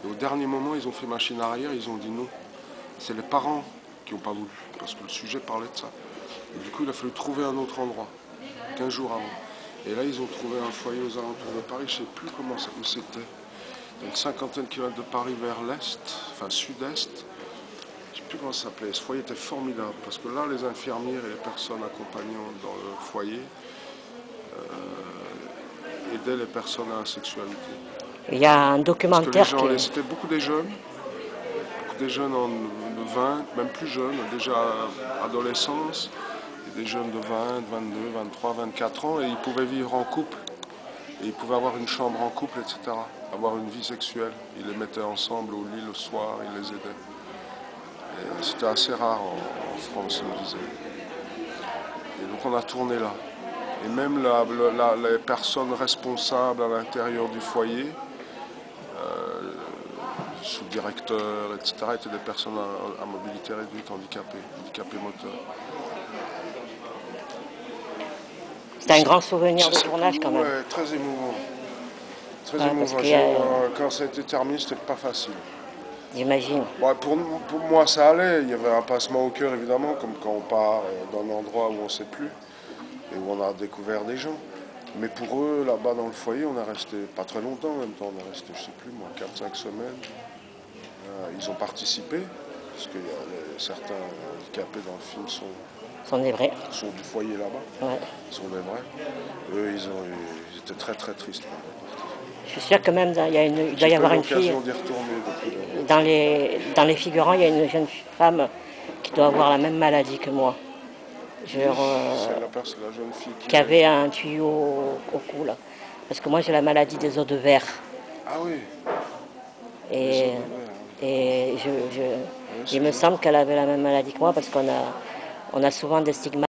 Et au dernier moment, ils ont fait machine arrière, ils ont dit non. C'est les parents qui n'ont pas voulu, parce que le sujet parlait de ça. Et du coup, il a fallu trouver un autre endroit, 15 jours avant. Et là, ils ont trouvé un foyer aux alentours de Paris, je ne sais plus où c'était. Dans une cinquantaine de kilomètres de Paris vers l'est, enfin sud-est. Je ne sais plus comment ça s'appelait. Ce foyer était formidable, parce que là, les infirmières et les personnes accompagnantes dans le foyer aidaient les personnes à la sexualité. Il y a un Parce que documentaire c'était beaucoup des jeunes de 20, même plus jeunes, déjà adolescence, et des jeunes de 20, 22, 23, 24 ans, et ils pouvaient vivre en couple, et ils pouvaient avoir une chambre en couple, etc., avoir une vie sexuelle. Ils les mettaient ensemble au lit le soir, ils les aidaient. C'était assez rare en France, ils me disaient. Et donc on a tourné là. Et même les personnes responsables à l'intérieur du foyer, sous-directeurs, etc., étaient des personnes à mobilité réduite, handicapées moteurs. c'est un grand souvenir de tournage quand même. Ouais, très émouvant. Très Ouais, émouvant. Quand ça a été terminé, c'était pas facile. j'imagine. Ouais, pour moi, ça allait. Il y avait un passement au cœur, évidemment, comme quand on part dans un endroit où on ne sait plus et où on a découvert des gens. Mais pour eux, là-bas dans le foyer, on est resté pas très longtemps en même temps. On est resté, je sais plus moi, 4-5 semaines. Ils ont participé, parce que certains handicapés dans le film C'en est vrai. sont du foyer là-bas. Ouais. Ils sont des vrais. Eux, ils étaient très très tristes quand on est parti. Je suis sûr que même il doit y J'ai pas eu avoir une fille. l'occasion d'y retourner depuis. Dans les figurants, il y a une jeune femme qui doit avoir la même maladie que moi. Genre, C'est la jeune fille qui avait un tuyau au cou là. Parce que moi j'ai la maladie des os de verre. Ah oui. Et, et Oui, il me semble qu'elle avait la même maladie que moi parce on a souvent des stigmates.